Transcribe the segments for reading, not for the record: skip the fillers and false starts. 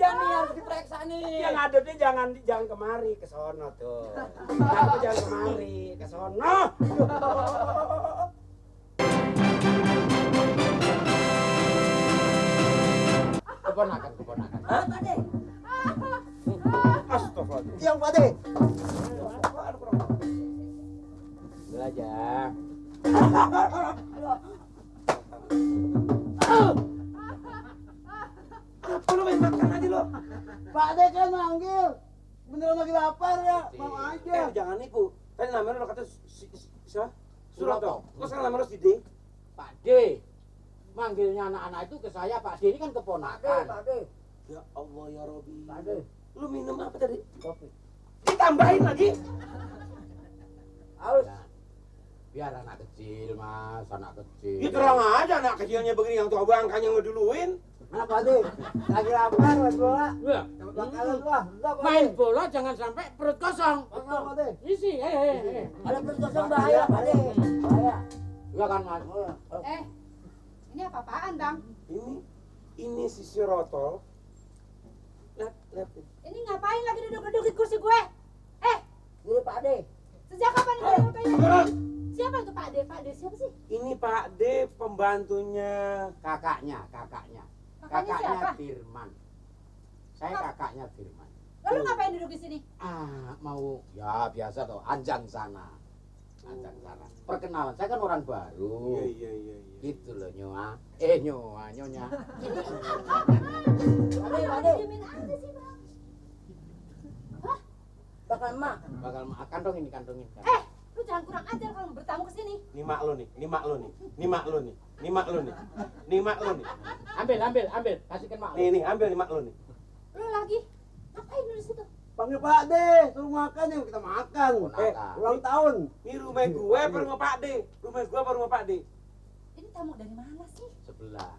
dia nih harus diperiksa nih. Yang ngadepnya jangan kemari, ke sono tuh. Ngadepnya jangan kemari, ke sono. Keponakan. Hah, Pak De? Astagfirullah. Yang Pak De. Belajar. Apa lu main makan aja lo? Pak De kan manggil. Beneran lagi lapar ya, mau aja. Jangan nipu. Tadi namanya lo kata siapa? Suroto. Kok sekarang namanya lo si D? Pak D. Manggilnya anak-anak itu ke saya, Pak D ini kan keponakan. Pak De. Ya Allah ya Robi. Pak De. Lu minum apa tadi? Kopi. Ditambahin lagi. Haus. Ya. Biar anak kecil, Mas, anak kecil. Ya terang aja anak kecilnya begini yang tua bangkanya ngeduluin. Nah, Pak De. Lagi lapar, main bola. Ya. Bakalan lah. Udah, Pak De. Main bola jangan sampai perut kosong. Betul, Pak De. Isi, Ada perut kosong bahaya, Pak De. Bahaya. Iya kan, Mas? Ini apa-apaan, Bang? Ini si Suroto. Lihat. Ini ngapain lagi duduk-duduk di kursi gue? Gini Pak De. Sejak kapan ini fotonya? Siapa itu Pak De? Pak De siapa sih? Ini Pak D pembantunya. Kakaknya. Kakaknya siapa? Firman. Saya kakaknya Firman. Lalu ngapain duduk di sini? Mau ya biasa toh, anjang sana. Perkenalan, saya kan orang baru. Iya. Gitu loh, nyonya. Nyonya. Pak De. Diemin aja sih, Bang. Bakal emak. Bakal kantongin. Lu jangan kurang ajar kalau bertamu ke sini. Ini mak lo nih. Ambil, kasihkan mak. Nih, ambil nih mak lo nih. Lu lagi ngapain lu di situ? Panggil Pak De, suruh makan yang kita makan. Ulang tahun. Ini rumah gue apa rumah Pak D? Rumah Pak D? Ini tamu dari mana sih? Sebelah,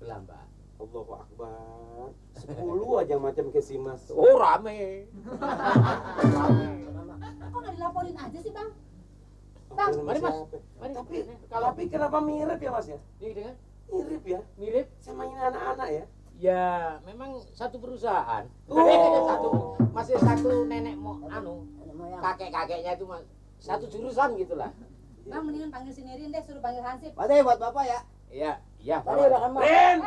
Mbak. Allahu Akbar. 10 aja macam ke si Mas. Oh, rame. Kok nggak dilaporin aja sih, Bang? Mari, Mas. Mari. Tapi kenapa mirip ya Mas ya? Ini dengan Mirip ya? mirip. Sama ini anak-anak ya? Ya, memang satu perusahaan. Oh. Masih satu nenek Moyang. kakek-kakeknya itu satu jurusan gitulah. Bang, mendingan panggil si Nirin deh, suruh panggil Hansip. Pak De buat Bapak ya. Iya. Pak De bakal emak. Ren!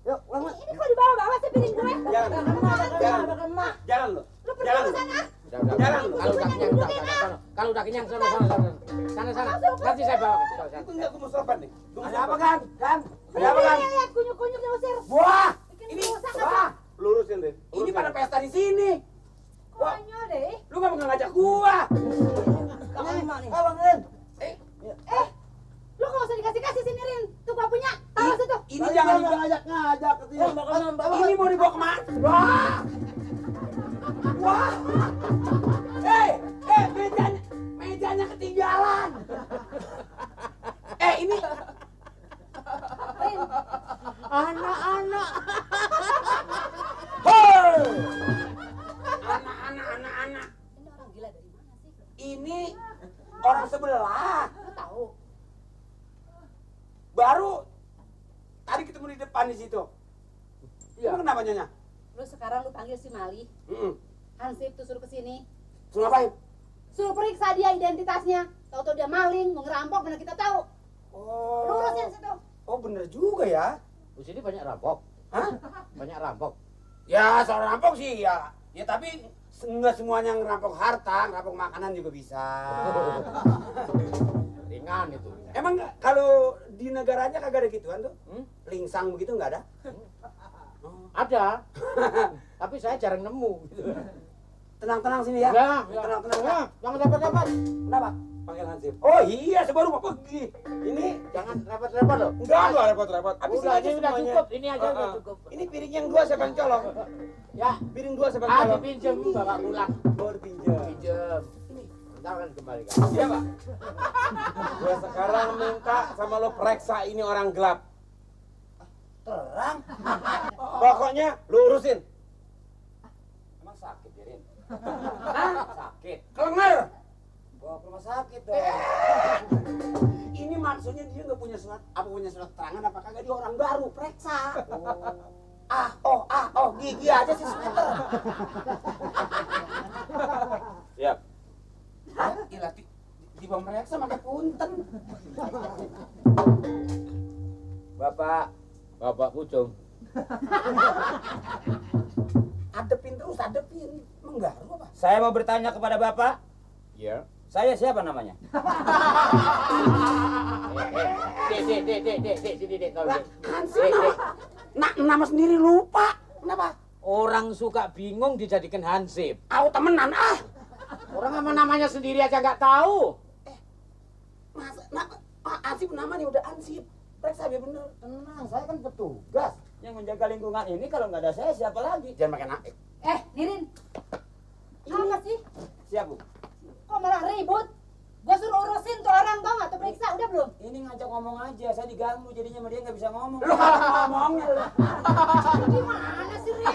Yuk, pulang Mak. Ini kok dibawa-bawa sih piring gue? Jangan. Bakal emak. Jalan lo. Lu pergi Jalan. ke sana. Udah. Jalan. Kalau udah kenyang sana. Sana. Nanti saya bawa ke sana. Itu enggak kumus sopan nih. Ada apa kan? Ada apa kan? Lihat kunyuk-kunyuk diusir. Buah. Bikin rusak apa? Wah, lurusin deh. Ini pada pesta di sini. Konyol deh. Lu enggak mau ngajak gua. Bakal emak nih. Bang Ren. Lu nggak usah dikasih si Nirin. Tuh gua punya. Tahu situ. Ini jangan ngajak ke sini. Ini mau dibawa kemana? Wah. Mejanya ketinggalan. Ini Rin, Anak-anak. Hei! Anak-anak. ini orang gila dari mana sih? Ini orang sebelah. Lu tahu? Baru tadi ketemu di depan di situ. Iya. Emang kenapa nyonya? Lu sekarang lu panggil si Mali. Hansip tuh suruh kesini. Suruh ngapain? Suruh periksa dia identitasnya. Tahu-tahu dia maling, mau ngerampok, mana kita tahu. Lu urusin situ. Oh bener juga ya. Di sini banyak rampok. Hah? Banyak rampok. Ya soal rampok sih ya. Ya tapi enggak semuanya ngerampok harta, ngerampok makanan juga bisa. Ringan itu. Emang kalau di negaranya kagak ada gituan tuh? Lingsang begitu nggak ada? Ada. Tapi saya jarang nemu gitu. Tenang-tenang sini ya. Tenang-tenang. Ya, jangan dapat-dapat. Kenapa? Panggil Hansip. Oh iya, sebaru mau pergi. Ini Jangan repot-repot loh. enggak repot-repot. Habis Udah, ini udah semuanya. cukup. Ini aja udah cukup. Ini piring yang 2 siapa yang colong? Ya, Piring 2 siapa yang colong? dipinjem bapak pulang. Oh, dipinjam. Pinjem. Ntar kan kembalikan. Iya, Pak. Gue sekarang minta sama lo periksa ini orang gelap. Terang. Pokoknya lo urusin. Emang sakit, Rin? Hah? Sakit. Kelengar. Bawa ke rumah sakit dong. Ini maksudnya dia nggak punya surat, apa punya surat keterangan apa kagak, dia orang baru, periksa. Gitu. gigi aja sih skuter. Siap. Gila, tiba mereka pakai punten. Bapak Pucung. Adepin terus, adepin. Menggaru apa? Saya mau bertanya kepada Bapak. Iya. Saya siapa namanya? Dek, tolong. Hansip. Nama sendiri lupa. Kenapa? Orang suka bingung dijadikan hansip. Aku temenan ah. Orang sama namanya sendiri aja nggak tahu. Masa Hansip namanya udah Hansip. Periksa biar bener. Tenang, saya kan petugas. Yang menjaga lingkungan ini kalau nggak ada saya siapa lagi? Jangan makin naik. Nirin. Apa sih? Siap, Bu. Kok malah ribut? Gua suruh urusin tuh orang, tau nggak? Tuh periksa, udah belum? Ini ngajak ngomong aja, saya diganggu jadinya sama dia nggak bisa ngomong. Lu kalau ngomongnya lu. Gimana sih, Rin?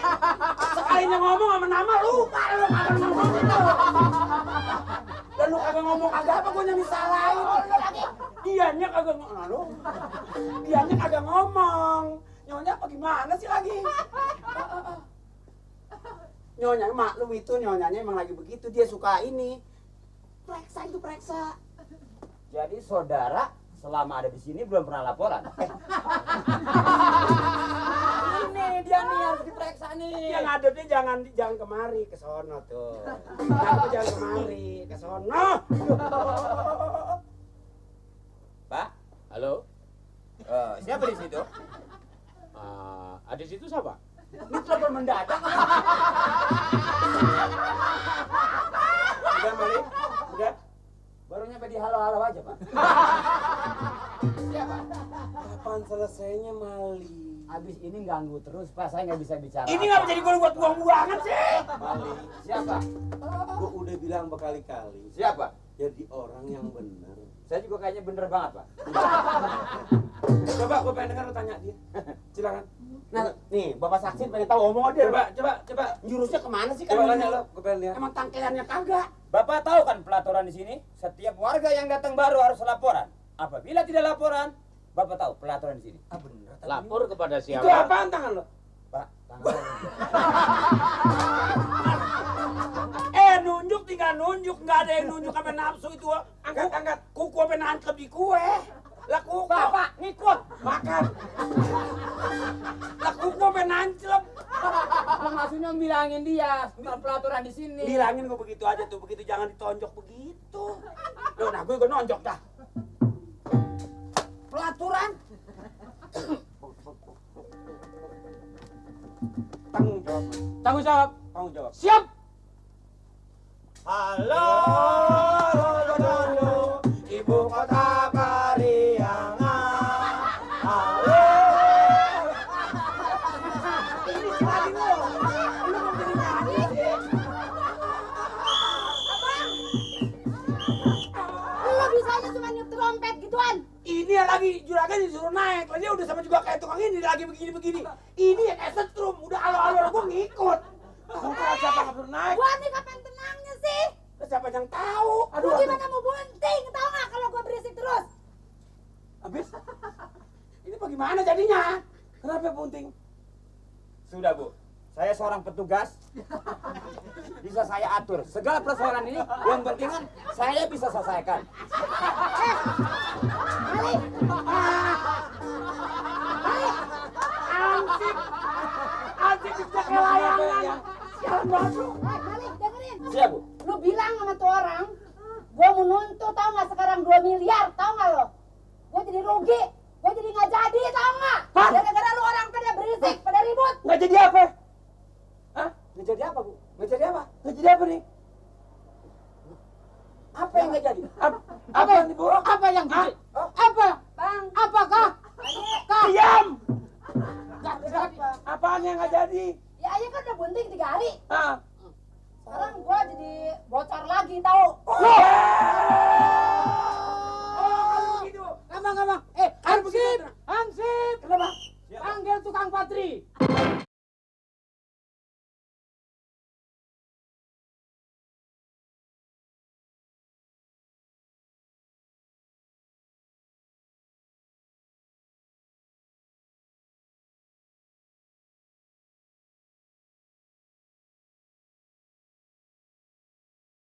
Sekalinya ngomong sama nama lupa lu kagak ngomongin lu. Dan lu kagak ngomong agak apa gua yang disalahin. Lu lagi. Dianya kagak ngomong. Lu. Dianya kagak ngomong. Nyonya apa gimana sih lagi? Nyonya maklum itu nyonyanya emang lagi begitu, dia suka ini. Periksa itu periksa. Jadi saudara selama ada di sini belum pernah laporan. Ini dia nih harus diperiksa nih. Yang ngadepnya jangan kemari ke sono tuh. Ngadep jangan kemari ke sono. Pak, Halo. siapa di situ? Ada situ siapa? Ini telepon mendadak. Udah Mali? Udah? Baru nyampe di halo-halo aja, Pak. Siapa? Kapan selesainya Mali? Abis ini ganggu terus, Pak. Saya nggak bisa bicara. Ini nggak jadi gue buat buang-buangan sih. Mali, Siapa? gua udah bilang berkali-kali. Siapa? Jadi orang yang benar. Saya juga kayaknya bener banget, Pak. Coba gue pengen dengar lu tanya dia. Silakan. Nah, nih Bapak saksi pengen tahu omong dia. Coba. Jurusnya kemana sih kan? Coba tanya lo, gua pengen lihat. Emang tangkelannya kagak. Bapak tahu kan pelaturan di sini? Setiap warga yang datang baru harus laporan. Apabila tidak laporan, Bapak tahu pelaturan di sini. Ah bener. Lapor kepada Itu siapa? apaan tangan lo? Pak, tangan Nunjuk tinggal nunjuk, nggak ada yang nunjuk sampai nafsu itu. Angkat. Kuku sampai nangkep di kue. Lah kuku. Bapak, ngikut. Makan. Lah kuku sampai nanclep. Maksudnya bilangin dia pelaturan di sini. Bilangin gue begitu aja tuh, begitu jangan ditonjok begitu. Loh, nah gue nonjok dah. Pelaturan. Tanggung jawab. Siap. Halo, ibu kota Pariangan. Halo. Ini lagi lo. Lu mau jadi nyanyi sih? Lu bisanya cuma niup trompet gituan. Ini yang lagi juragan disuruh naik. Dia udah sama juga kayak tukang ini lagi begini-begini. Ini yang kayak setrum, udah alo-alo gue ngikut. Bukan siapa nggak suruh naik. Gua nih kapan tenangnya sih? Terus siapa yang tahu? Lu gimana mau bunting, tau nggak kalau gua berisik terus? Habis? Ini bagaimana jadinya? Kenapa bunting? Sudah, Bu. Saya seorang petugas. Bisa saya atur. Segala persoalan ini yang penting kan saya bisa selesaikan. Mali. Ansip bisa kelayangan. Sialan bodoh. Mali, dengerin. Siap, Bu. Lu bilang sama tuh orang, gua mau nuntut tau nggak sekarang 2 miliar, tau nggak lo? Gua jadi rugi, gua jadi nggak jadi, tau nggak? Hah? Gara-gara lu orang pada berisik, pada ribut. Nggak jadi apa? Hah? Nggak jadi apa, Bu? Nggak jadi apa? Nggak jadi apa nih? Apa yang nggak jadi? Apa nih, Bu? Apa yang jadi? Apa? Bang, Apakah? Diam! Nggak jadi. Apaan yang nggak jadi? ya aja kan udah bunting 3 hari. Hah? Sekarang gua jadi bocor lagi, tau? Gitu. Ngomong. Hansip. Kenapa? Panggil tukang patri.